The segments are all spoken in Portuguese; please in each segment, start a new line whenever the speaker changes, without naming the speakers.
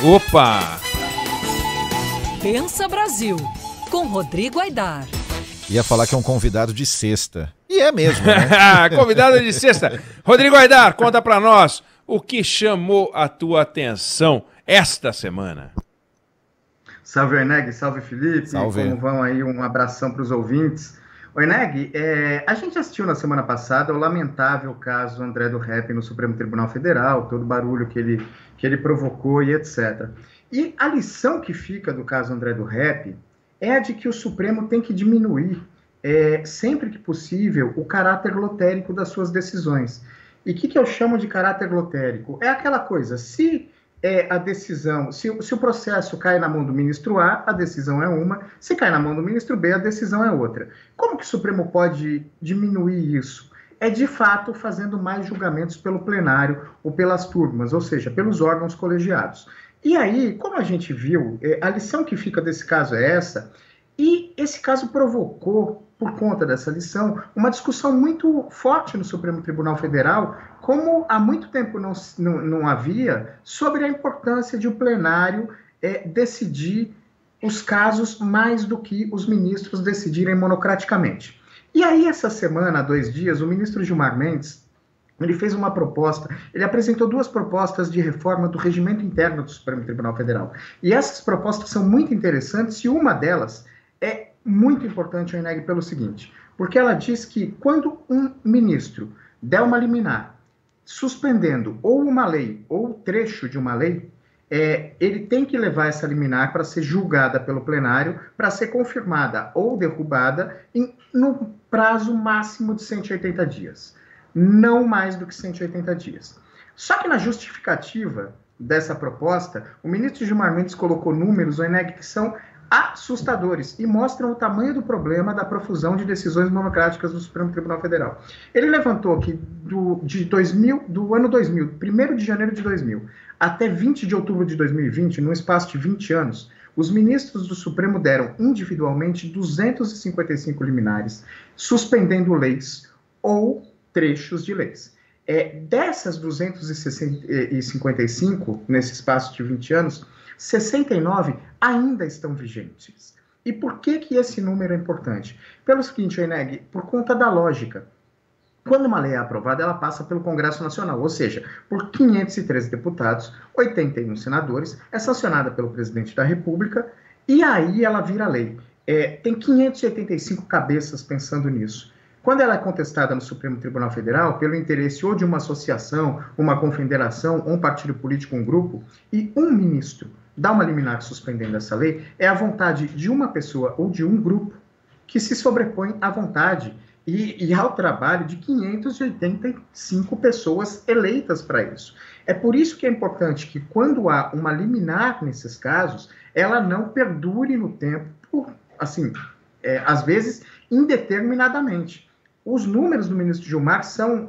Opa!
Pensa Brasil, com Rodrigo Aidar.
Ia falar que é um convidado de sexta. E é mesmo, né?
Convidado de sexta. Rodrigo Aidar, conta pra nós o que chamou a tua atenção esta semana.
Salve, Eneg, salve, Felipe.
Salve.
Como vão aí? Um abração para os ouvintes. Eneg, a gente assistiu na semana passada o lamentável caso André do Rep no Supremo Tribunal Federal, todo o barulho que ele provocou e etc. E a lição que fica do caso André do Rep é a de que o Supremo tem que diminuir, sempre que possível, o caráter lotérico das suas decisões. E o que eu chamo de caráter lotérico? É aquela coisa, se a decisão, se o processo cai na mão do ministro A, a decisão é uma, se cai na mão do ministro B, a decisão é outra. Como que o Supremo pode diminuir isso? É, de fato, fazendo mais julgamentos pelo plenário ou pelas turmas, ou seja, pelos órgãos colegiados. E aí, como a gente viu, a lição que fica desse caso é essa, e esse caso provocou, por conta dessa lição, uma discussão muito forte no Supremo Tribunal Federal, como há muito tempo não havia, sobre a importância de o plenário decidir os casos mais do que os ministros decidirem monocraticamente. E aí, essa semana, há 2 dias, o ministro Gilmar Mendes, ele fez uma proposta, ele apresentou 2 propostas de reforma do regimento interno do Supremo Tribunal Federal. E essas propostas são muito interessantes, e uma delas é muito importante, Eneg, pelo seguinte, porque ela diz que quando um ministro der uma liminar suspendendo ou uma lei ou trecho de uma lei, ele tem que levar essa liminar para ser julgada pelo plenário, para ser confirmada ou derrubada no prazo máximo de 180 dias. Não mais do que 180 dias. Só que na justificativa dessa proposta, o ministro Gilmar Mendes colocou números, Eneg, que são assustadores e mostram o tamanho do problema da profusão de decisões monocráticas do Supremo Tribunal Federal. Ele levantou que do ano 2000, 1º de janeiro de 2000, até 20 de outubro de 2020, num espaço de 20 anos, os ministros do Supremo deram individualmente 255 liminares, suspendendo leis ou trechos de leis. Dessas 255, nesse espaço de 20 anos, 69 ainda estão vigentes. E por que esse número é importante? Pelo seguinte, Eneg, por conta da lógica. Quando uma lei é aprovada, ela passa pelo Congresso Nacional, ou seja, por 513 deputados, 81 senadores, é sancionada pelo presidente da República, e aí ela vira lei. Tem 585 cabeças pensando nisso. Quando ela é contestada no Supremo Tribunal Federal, pelo interesse ou de uma associação, uma confederação, um partido político, um grupo, e um ministro dá uma liminar suspendendo essa lei, é a vontade de uma pessoa ou de um grupo que se sobrepõe à vontade e ao trabalho de 585 pessoas eleitas para isso. É por isso que é importante que, quando há uma liminar nesses casos, ela não perdure no tempo, assim, às vezes, indeterminadamente. Os números do ministro Gilmar são,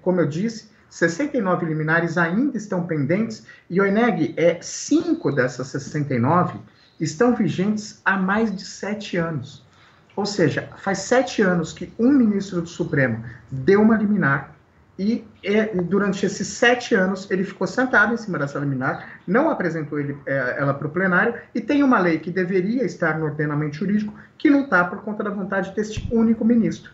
como eu disse, 69 liminares ainda estão pendentes, e, Eneg, 5 dessas 69 estão vigentes há mais de 7 anos. Ou seja, faz 7 anos que um ministro do Supremo deu uma liminar, e durante esses 7 anos ele ficou sentado em cima dessa liminar, não apresentou ela para o plenário, e tem uma lei que deveria estar no ordenamento jurídico que não está por conta da vontade deste único ministro.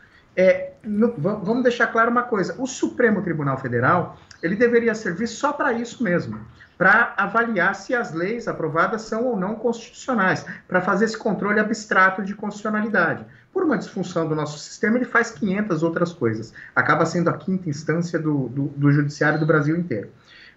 Vamos deixar claro uma coisa, o Supremo Tribunal Federal, ele deveria servir só para isso mesmo, para avaliar se as leis aprovadas são ou não constitucionais, para fazer esse controle abstrato de constitucionalidade. Por uma disfunção do nosso sistema, ele faz 500 outras coisas, acaba sendo a 5ª instância do judiciário do Brasil inteiro.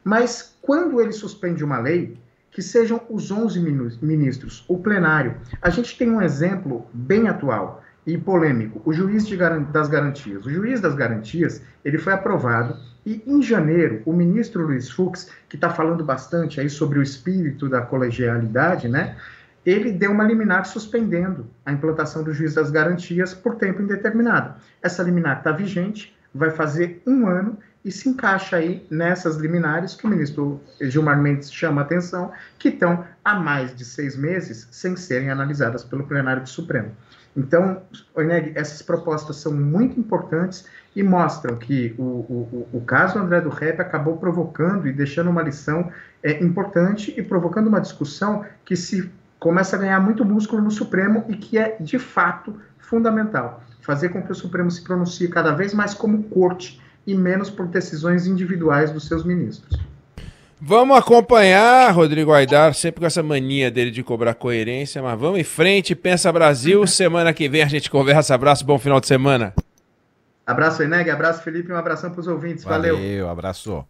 Mas quando ele suspende uma lei, que sejam os 11 ministros, o plenário, a gente tem um exemplo bem atual e polêmico, o juiz das garantias. O juiz das garantias, ele foi aprovado, e em janeiro, o ministro Luiz Fux, que está falando bastante aí sobre o espírito da colegialidade, né, ele deu uma liminar suspendendo a implantação do juiz das garantias por tempo indeterminado. Essa liminar está vigente, vai fazer 1 ano, e se encaixa aí nessas liminares que o ministro Gilmar Mendes chama a atenção, que estão há mais de 6 meses sem serem analisadas pelo plenário do Supremo. Então, Oineg, essas propostas são muito importantes e mostram que o caso André do Rep acabou provocando e deixando uma lição importante e provocando uma discussão que se começa a ganhar muito músculo no Supremo e que é, de fato, fundamental. Fazer com que o Supremo se pronuncie cada vez mais como corte e menos por decisões individuais dos seus ministros.
Vamos acompanhar Rodrigo Aidar, sempre com essa mania dele de cobrar coerência, mas vamos em frente, Pensa Brasil, semana que vem a gente conversa, abraço, bom final de semana.
Abraço, Eneg, abraço, Felipe, um abração para os ouvintes, valeu.
Valeu, abraço.